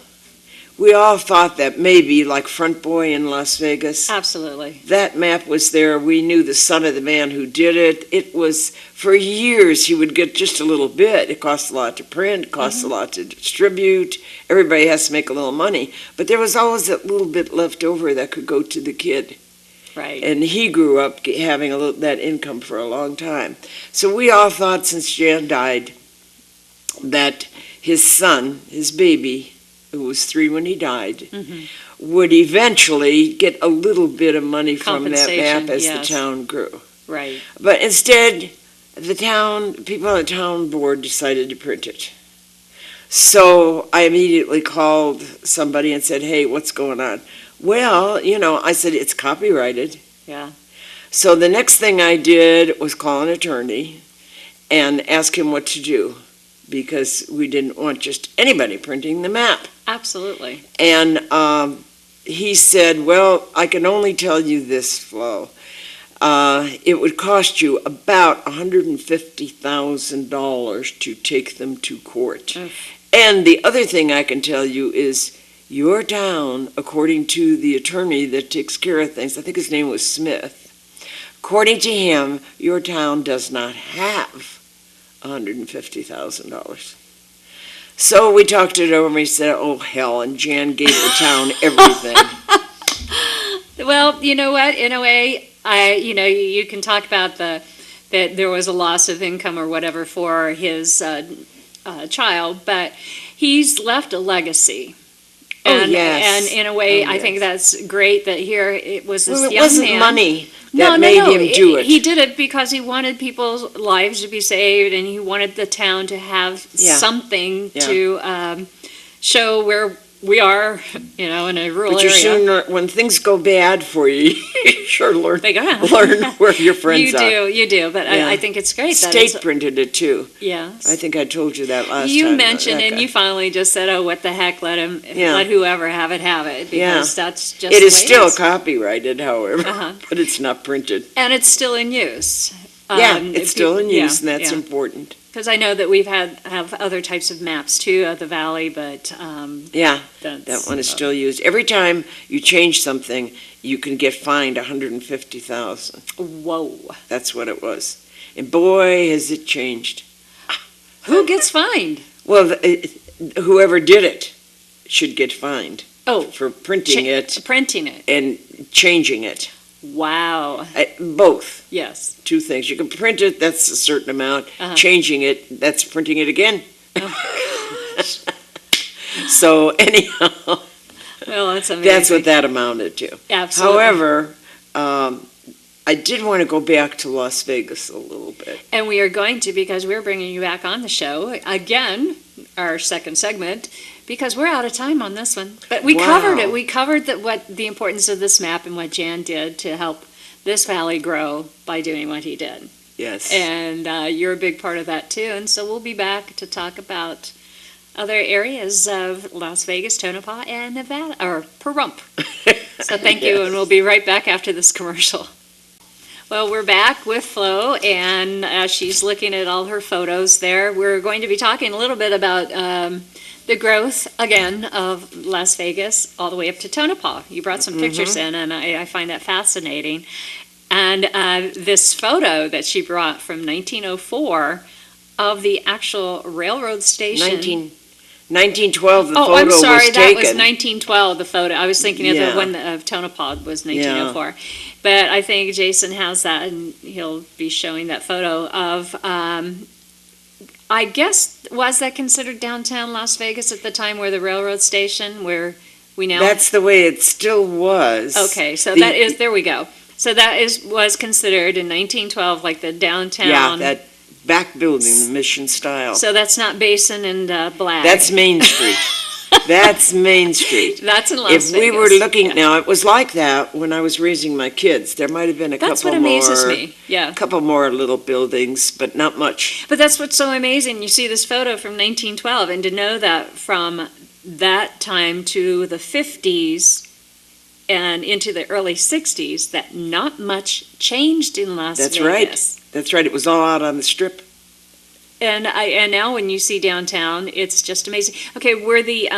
We all thought that maybe, like Front Boy in Las Vegas, Absolutely. that map was there. We knew the son of the man who did it. It was, for years, he would get just a little bit. It costs a lot to print, it costs a lot to distribute. Everybody has to make a little money. But there was always that little bit left over that could go to the kid. Right. And he grew up having that income for a long time. So we all thought, since Jan died, that his son, his baby, who was 3 when he died, would eventually get a little bit of money from that Compensation, map as yes. the town grew. Right. But instead, people on the town board decided to print it. So I immediately called somebody and said, hey, what's going on? Well, I said, it's copyrighted. Yeah. So the next thing I did was call an attorney and ask him what to do, because we didn't want just anybody printing the map. Absolutely. And he said, well, I can only tell you this, Flo. It would cost you about $150,000 to take them to court. And the other thing I can tell you is your town, according to the attorney that takes care of things, I think his name was Smith, according to him, your town does not have $150,000. So we talked it over and we said, oh, hell, and Jan gave the town everything. Well, you know what? In a way, you can talk about that there was a loss of income or whatever for his child, but he's left a legacy. And, yes. and in a way, Oh, I yes. think that's great that here it was this Well, it young wasn't man. money that made him do it. He did it because he wanted people's lives to be saved, and he wanted the town to have Yeah. something Yeah. to show where we are, in a rural But you area. soon, when things go bad for you, you sure learn They go. learn where your friends are. You do, but Yeah. I think it's great that State it's, printed it too. yes. I think I told you that last time. You about mentioned, that and guy. you finally just said, "Oh, what the heck? Let Yeah. let whoever have it, because Yeah. that's just It the is way still is. copyrighted, however, Uh-huh. but it's not printed. And it's still in use. Yeah, it's still in use, and that's yeah. important. Because I know that we've have other types of maps too of the valley, but Yeah, that's, that one is still used. Every time you change something, you can get fined $150,000. Whoa! That's what it was. And boy, has it changed. Who gets fined? Well, whoever did it should get fined Oh, for printing it printing it. and changing it. Wow! Both. Yes. Two things. You can print it, that's a certain amount. Uh-huh. Changing it, that's printing it again. So anyhow, Well, that's amazing. that's what that amounted to. Absolutely. However, I did want to go back to Las Vegas a little bit. And we are going to, because we're bringing you back on the show again, our second segment, because we're out of time on this one. But we Wow. covered it. We covered the importance of this map and what Jan did to help this valley grow by doing what he did. Yes. And you're a big part of that too. And so we'll be back to talk about other areas of Las Vegas, Tonopah, and Nevada, or Pahrump. So thank you, and we'll be right back after this commercial. Well, we're back with Flo, and as she's looking at all her photos there, we're going to be talking a little bit about the growth, again, of Las Vegas all the way up to Tonopah. You brought some pictures in, and I find that fascinating. And this photo that she brought from 1904 of the actual railroad station. 1912, the Oh, photo I'm sorry, was that taken. was 1912, the photo. I was thinking of Yeah. the one of Tonopah was 1904. But I think Jason has that, and he'll be showing that photo of, I guess, was that considered downtown Las Vegas at the time, where the railroad station, where we now... That's the way it still was. Okay, so The- that is, there we go. So that was considered in 1912, like the downtown... Yeah, that back building, the Mission style. So that's not Basin and Black. That's Main Street. That's Main Street. That's in Las If Vegas. we were looking Yeah. now, it was like that when I was raising my kids. There might have been a That's couple what amazes more, me, yeah. couple more little buildings, but not much. But that's what's so amazing. You see this photo from 1912, and to know that from that time to the 50s and into the early 60s, that not much changed in Las That's Vegas. right. That's right. It was all out on the Strip. And now when you see downtown, it's just amazing. Okay, where the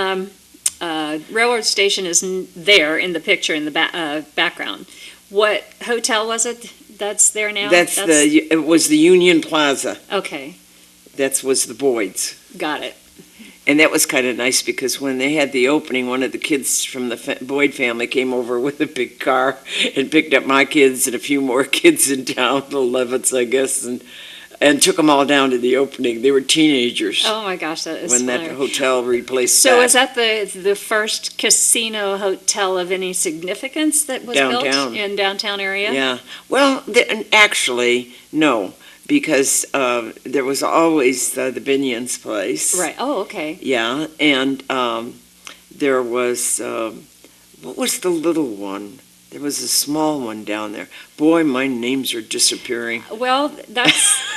railroad station is there in the picture in the background, what hotel was it that's there now? It was the Union Plaza. Okay, That was the Boyd's. got it. And that was kind of nice because when they had the opening, one of the kids from the Boyd family came over with a big car and picked up my kids and a few more kids in town, the Levitts, I guess, and took them all down to the opening. They were teenagers Oh my gosh, that is when that hilarious. hotel replaced So that. is that the first casino hotel of any significance that was built Downtown. in downtown area? Yeah. Well, actually, no, because there was always the Binion's place. Right. Oh, okay. Yeah, and there was, what was the little one? There was a small one down there. Boy, my names are disappearing. Well, that's.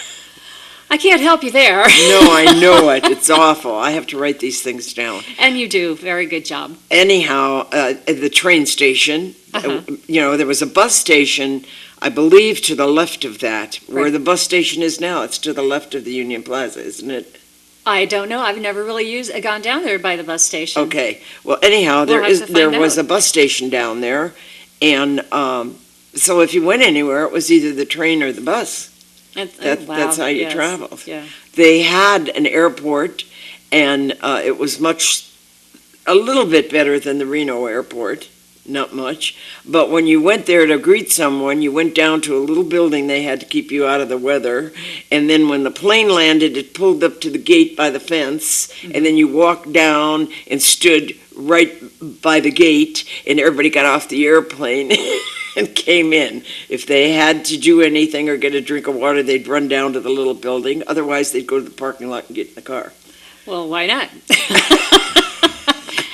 I can't help you there. No, I know it. It's awful. I have to write these things down. And you do. Very good job. Anyhow, at the train station, Uh-huh. there was a bus station, I believe, to the left of that. Where Right. the bus station is now, it's to the left of the Union Plaza, isn't it? I don't know. I've never really gone down there by the bus station. Okay. Well, anyhow, We'll have to there find was out. a bus station down there, and so if you went anywhere, it was either the train or the bus. That's how you yes, traveled. Yeah. They had an airport, and it was a little bit better than the Reno airport. not much. But when you went there to greet someone, you went down to a little building. They had to keep you out of the weather. And then when the plane landed, it pulled up to the gate by the fence. And then you walked down and stood right by the gate, and everybody got off the airplane and came in. If they had to do anything or get a drink of water, they'd run down to the little building. Otherwise, they'd go to the parking lot and get in the car. Well, why not?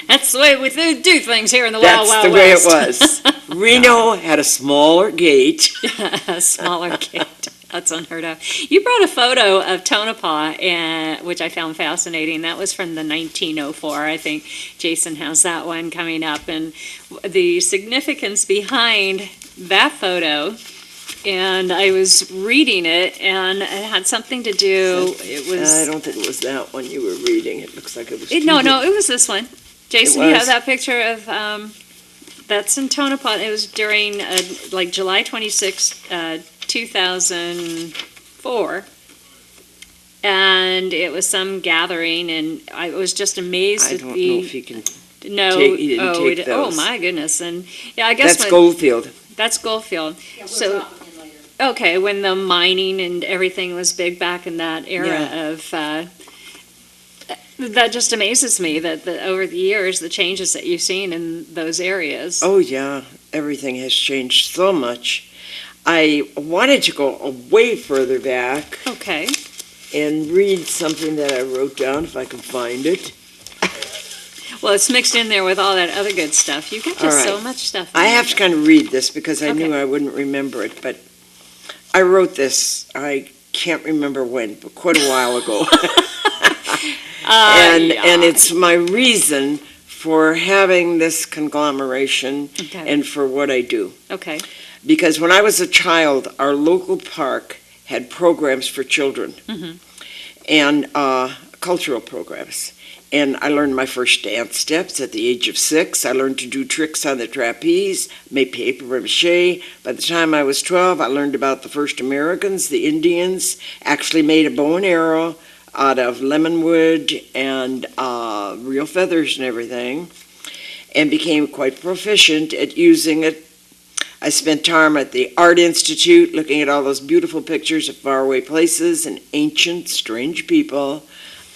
That's the way we do things here in the Wild That's Wild the way it West. was. Reno had a smaller gate. A smaller gate. That's unheard of. You brought a photo of Tonopah, which I found fascinating. That was from the 1904. I think Jason has that one coming up. And the significance behind that photo, and I was reading it, and it had something to do, it was... I don't think it was that one you were reading. It looks like it was... No, it was this one. Jason, It you was? have that picture of, that's in Tonopah. It was during, like, July 26, 2004. And it was some gathering, and I was just amazed I at don't the... know if you can... No, he didn't take oh those. my goodness, and yeah, I guess That's Goldfield. that's Goldfield. So, okay, when the mining and everything was big back in that era of, that just amazes me that over the years, the changes that you've seen in those areas. Oh, yeah. Everything has changed so much. I wanted to go way further back Okay, and read something that I wrote down, if I can find it. well, it's mixed in there with all that other good stuff. You've got just All right. so much stuff. in I there. have to kind of read this because I knew Okay. I wouldn't remember it, but I wrote this, I can't remember when, but quite a while ago. And it's my reason for having this conglomeration Okay. and for what I do. Okay, Because when I was a child, our local park had programs for children and cultural programs. And I learned my first dance steps at the age of 6. I learned to do tricks on the trapeze, made paper mache. By the time I was 12, I learned about the first Americans, the Indians, actually made a bow and arrow out of lemon wood and real feathers and everything, and became quite proficient at using it. I spent time at the Art Institute looking at all those beautiful pictures of faraway places and ancient, strange people.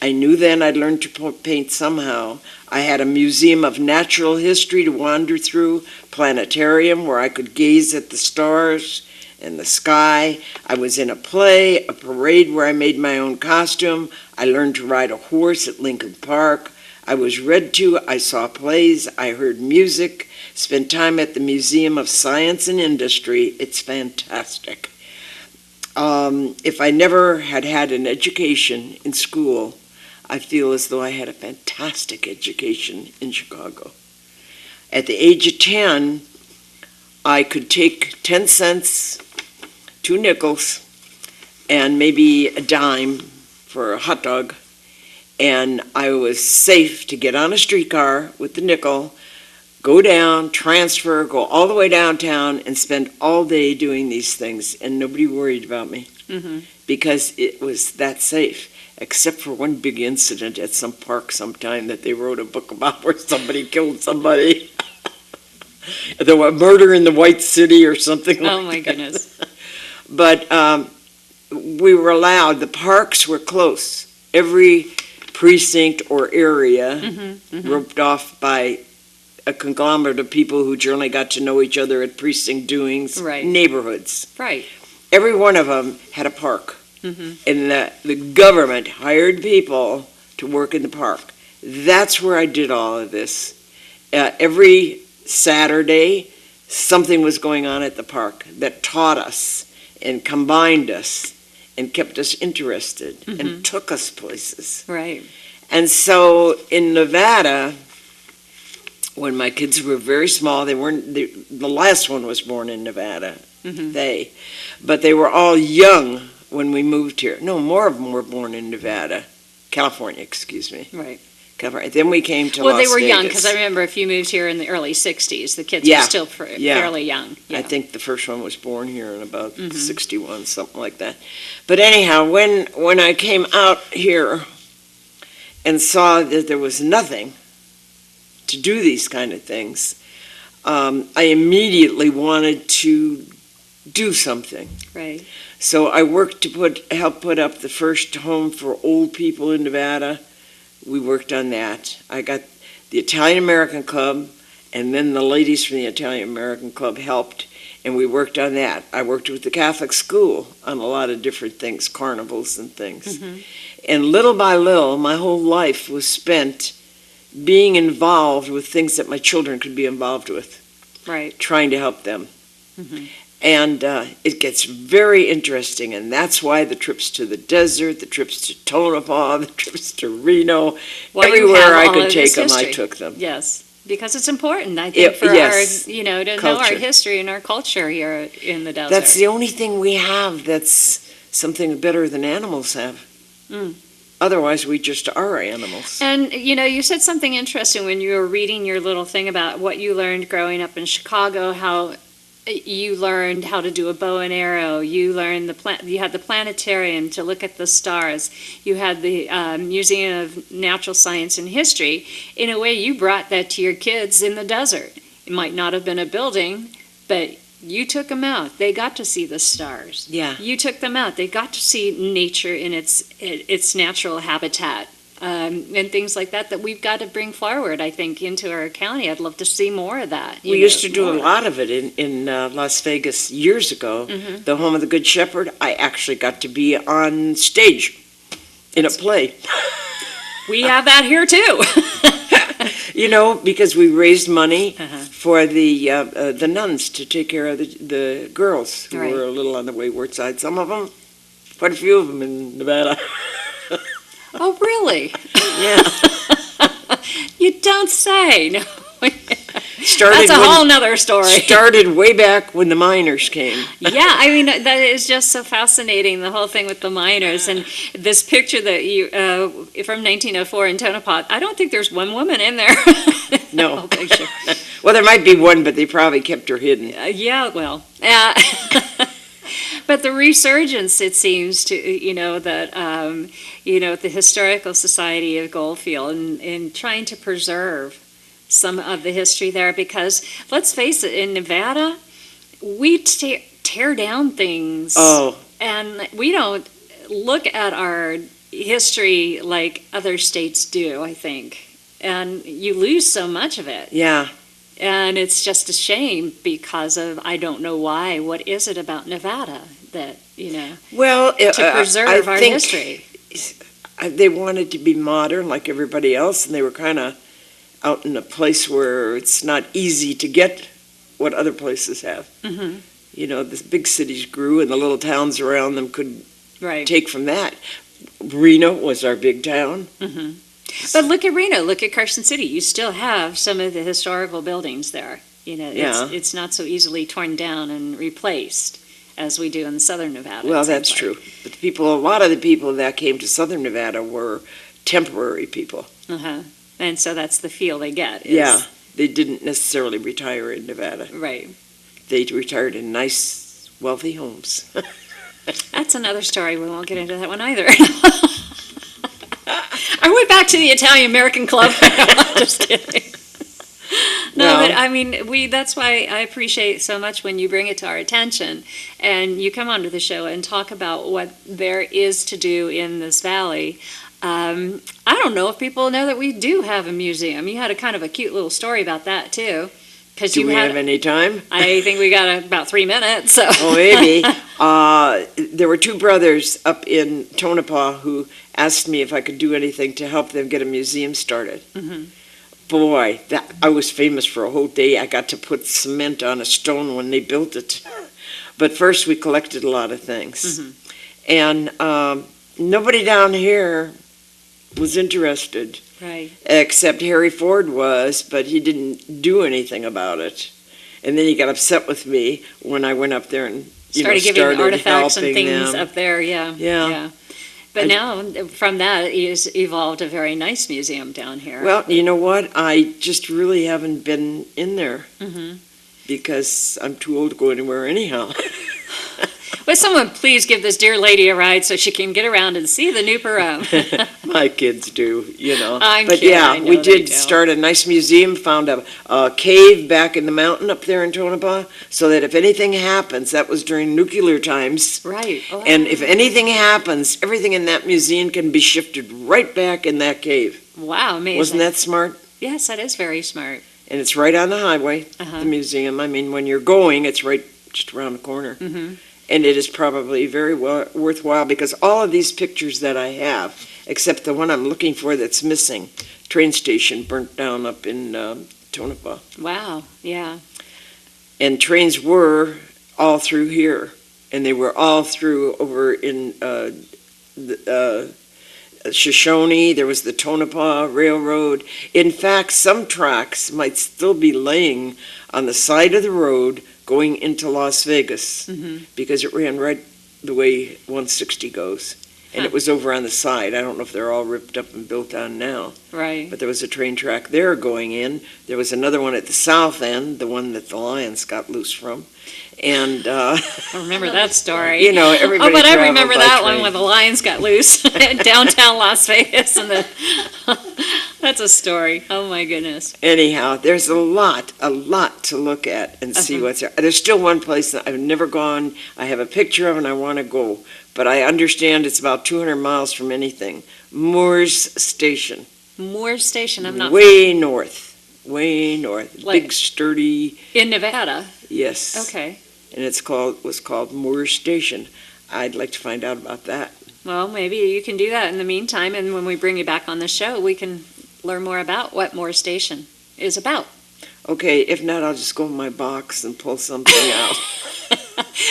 I knew then I'd learned to paint somehow. I had a museum of natural history to wander through, planetarium where I could gaze at the stars and the sky. I was in a play, a parade where I made my own costume. I learned to ride a horse at Lincoln Park. I was read to, I saw plays, I heard music, spent time at the Museum of Science and Industry. It's fantastic. If I never had had an education in school, I feel as though I had a fantastic education in Chicago. At the age of 10, I could take 10 cents, 2 nickels, and maybe a dime for a hot dog, and I was safe to get on a streetcar with the nickel, go down, transfer, go all the way downtown, and spend all day doing these things, and nobody worried about me because it was that safe, except for one big incident at some park sometime that they wrote a book about where somebody killed somebody. There was murder in the White City or something like that. oh my goodness. But we were allowed, the parks were close. Every precinct or area roped off by a conglomerate of people who generally got to know each other at precinct doings, Right. neighborhoods. Right. Every one of them had a park. And the government hired people to work in the park. That's where I did all of this. Every Saturday, something was going on at the park that taught us and combined us and kept us interested and took us places. Right. And so in Nevada, when my kids were very small, they weren't, the last one was born in Nevada, but they were all young when we moved here. No, more of them were born in Nevada, California, excuse me. Right. California. Then we came to Well, Las they were young, Vegas. because I remember if you moved here in the early 60s, the kids Yeah. were still fairly young. Yeah. I think the first one was born here in about 61, something like that. But anyhow, when I came out here and saw that there was nothing to do these kind of things, I immediately wanted to do something. Right. So I worked to help put up the first home for old people in Nevada. We worked on that. I got the Italian American Club, and then the ladies from the Italian American Club helped, and we worked on that. I worked with the Catholic school on a lot of different things, carnivals and things. Mm-hmm. And little by little, my whole life was spent being involved with things that my children could be involved with, Right. trying to help them. Mm-hmm. And it gets very interesting, and that's why the trips to the desert, the trips to Tonopah, the trips to Reno, Well, you everywhere have I all could of take this them, I history. took them. Yes, because it's important, I think, for yes, our, to know our culture. history and our culture here in the desert. That's the only thing we have that's something better than animals have. Mm. Otherwise, we just are animals. And, you said something interesting when you were reading your little thing about what you learned growing up in Chicago, how you learned how to do a bow and arrow. You learned you had the planetarium to look at the stars. You had the Museum of Natural Science and History. In a way, you brought that to your kids in the desert. It might not have been a building, but you took them out. They got to see the stars. Yeah. You took them out. They got to see nature in its natural habitat. And things like that we've got to bring forward, I think, into our county. I'd love to see more of that. We used to do a lot of it in Las Vegas years ago. Mm-hmm. The Home of the Good Shepherd, I actually got to be on stage in a play. We have that here, too. Because we raised money Uh-huh. for the nuns to take care of the girls who Right. were a little on the wayward side. Some of them, quite a few of them in Nevada. Oh, really? Yeah. You don't say. No. Started That's a when- whole nother story. Started way back when the miners came. Yeah, I mean, that is just so fascinating, the whole thing with the miners. And this picture that you, from 1904 in Tonopah, I don't think there's one woman in there. No. Whole picture. Well, there might be one, but they probably kept her hidden. Yeah, well. But the resurgence, it seems, to, that, the Historical Society of Goldfield and trying to preserve some of the history there, because let's face it, in Nevada, we tear down things. Oh. And we don't look at our history like other states do, I think. And you lose so much of it. Yeah. And it's just a shame because of, I don't know why, what is it about Nevada that, Well, to preserve our think history? They wanted to be modern like everybody else, and they were kind of out in a place where it's not easy to get what other places have. Mm-hmm. The big cities grew, and the little towns around them could Right. take from that. Reno was our big town. Mm-hmm. But look at Reno, look at Carson City. You still have some of the historical buildings there. Yeah. It's not so easily torn down and replaced as we do in southern Nevada. Well, it that's seems true. But a lot of the people that came to southern Nevada were temporary people. like. Uh-huh. And so that's the feel they get. Yeah, they didn't necessarily retire in Nevada. Right. They retired in nice, wealthy homes. That's another story. We won't get into that one either. I went back to the Italian American Club. Just kidding. No, Well- but I mean, that's why I appreciate so much when you bring it to our attention and you come onto the show and talk about what there is to do in this valley. I don't know if people know that we do have a museum. You had a kind of a cute little story about that too. Do we have any time? I think we got about 3 minutes. So. Oh, maybe. There were two brothers up in Tonopah who asked me if I could do anything to help them get a museum started. Mm-hmm. Boy, I was famous for a whole day. I got to put cement on a stone when they built it. But first we collected a lot of things. Mm-hmm. And nobody down here was interested, Right. except Harry Ford was, but he didn't do anything about it. And then he got upset with me when I went up there and Started giving artifacts and helping things them. up there, yeah. Yeah. But now, from that, it has evolved a very nice museum down here. Well, you know what? I just really haven't been in there Mhm. because I'm too old to go anywhere anyhow. Would someone please give this dear lady a ride so she can get around and see the new Perot? My kids do, you know. I'm But kidding, yeah, I know we they did do. start a nice museum, found a cave back in the mountain up there in Tonopah, so that if anything happens, that was during nuclear times, Right. Oh, and if anything happens, everything in that museum can be shifted right back in that cave. wow, amazing. Wasn't that smart? Yes, that is very smart. And it's right on the highway, Uh-huh. the museum. I mean, when you're going, it's right just around the corner. Mm-hmm. And it is probably very worthwhile because all of these pictures that I have, except the one I'm looking for that's missing, train station burnt down up in Tonopah. Wow, yeah. And trains were all through here, and they were all through over in Shoshone. There was the Tonopah Railroad. In fact, some tracks might still be laying on the side of the road going into Las Vegas Mm-hmm. because it ran right the way 160 goes. And Huh. it was over on the side. I don't know if they're all ripped up and built on now. Right. But there was a train track there going in. There was another one at the south end, the one that the Lions got loose from. And, I remember that story. you know, everybody Oh, but I traveled remember by that train. one when the lions got loose in downtown Las Vegas, and that's a story. Oh my goodness. Anyhow, there's a lot to look at and see Uh-huh. what's there. There's still one place that I've never gone. I have a picture of and I want to go, but I understand it's about 200 miles from anything. Moore's Station, Moore Station. I'm not way north, Like- big sturdy. in Nevada. Yes. Okay. And was called Moore's Station. I'd like to find out about that. Well, maybe you can do that in the meantime, and when we bring you back on the show, we can learn more about what Moore Station is about. Okay, if not, I'll just go in my box and pull something out.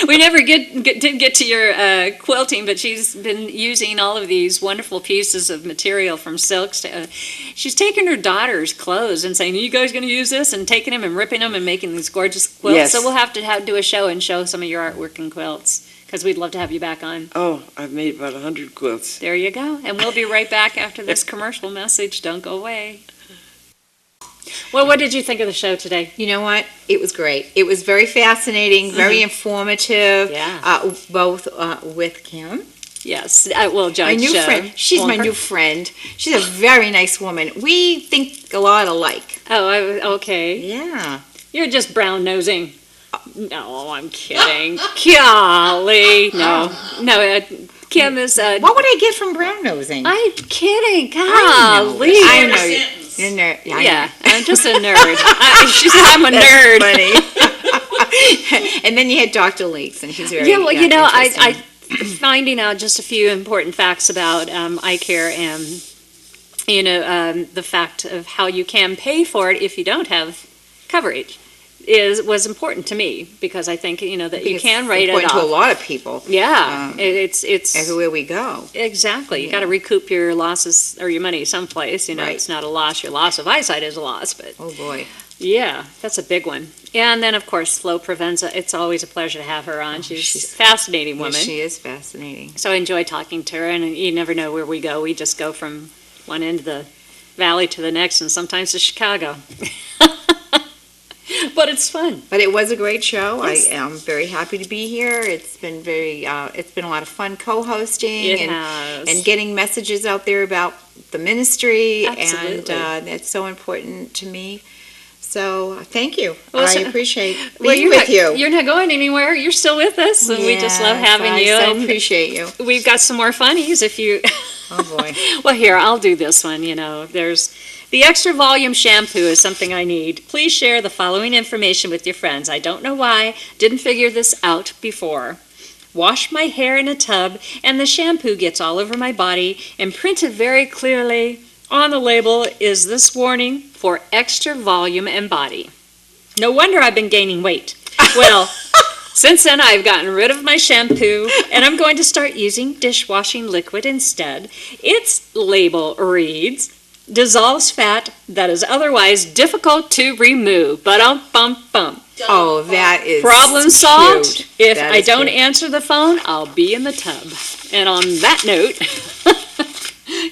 We never did get to your quilting, but she's been using all of these wonderful pieces of material from silks. She's taking her daughter's clothes and saying, "You guys going to use this?" and taking them and ripping them and making these gorgeous quilts. Yes. So we'll have to do a show and show some of your artwork and quilts, because we'd love to have you back on. Oh, I've made about 100 quilts. There you go. And we'll be right back after this commercial message. Don't go away. Well, what did you think of the show today? You know what? It was great. It was very fascinating, very informative. Yeah. Both with Kim, Yes. Well, Judge. my new friend. She's my Wanker. new friend. She's a very nice woman. We think a lot alike. Oh, okay. Yeah. You're just brown nosing. No, I'm kidding. Golly. No. Kim is. What would I get from brown nosing? I'm kidding. I know. Golly. I know you. You're a nerd. Yeah, I know. Yeah, I'm just a nerd. She said I'm a nerd. Funny. And then you had Dr. Leaks, and he's very Yeah, well, you know, interesting. I finding out just a few important facts about eye care and, the fact of how you can pay for it if you don't have coverage was important to me, because I think, that you can write it important to a off. lot of people. Yeah, it's Everywhere we go. exactly. You got to Yeah. recoup your losses or your money someplace. Right. It's not a loss. Your loss of eyesight is a loss, but Oh, boy. yeah, that's a big one. And then, of course, Flo Provenza. It's always a pleasure to have her on. She's she's- a fascinating woman. Yes, she is fascinating. So I enjoy talking to her, and you never know where we go. We just go from one end of the valley to the next, and sometimes to Chicago. But it's fun. But it was a great show. Yes. I am very happy to be here. It's been it's been a lot of fun co-hosting It and has. getting messages out there about the ministry, Absolutely. and that's so important to me. So thank you. Well, I so- appreciate Well, being with you. You're not going anywhere. You're still with us, and we just love Yes, having you. I so And appreciate you. we've got some more funnies if you. Oh boy. Well, here, I'll do this one. There's the extra volume shampoo is something I need. Please share the following information with your friends. I don't know why, didn't figure this out before. Wash my hair in a tub, and the shampoo gets all over my body, and printed very clearly on the label is this warning for extra volume and body. No wonder I've been gaining weight. Well, since then, I've gotten rid of my shampoo, and I'm going to start using dishwashing liquid instead. Its label reads, dissolves fat that is otherwise difficult to remove. Ba-dum-bum-bum. Oh, that is Problem solved. cute. If That I is don't cute. answer the phone, I'll be in the tub. And on that note,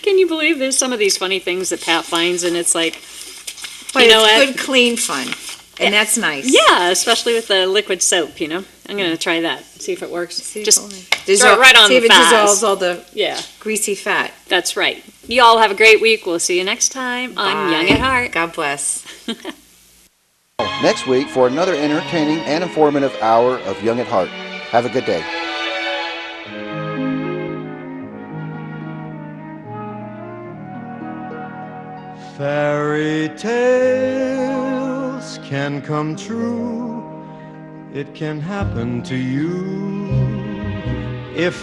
can you believe there's some of these funny things that Pat finds, and it's like, But you know it's what? good, clean fun. And that's nice. Yeah, especially with the liquid soap, you know. I'm going to try that, see if it works. Just throw Dissolve, it right on see the if it fast. dissolves all the Yeah, greasy fat. that's right. You all have a great week. We'll see you next time on Young at Heart. God bless. Next week for another entertaining and informative hour of Young at Heart. Have a good day. Fairy tales can come true. It can happen to you if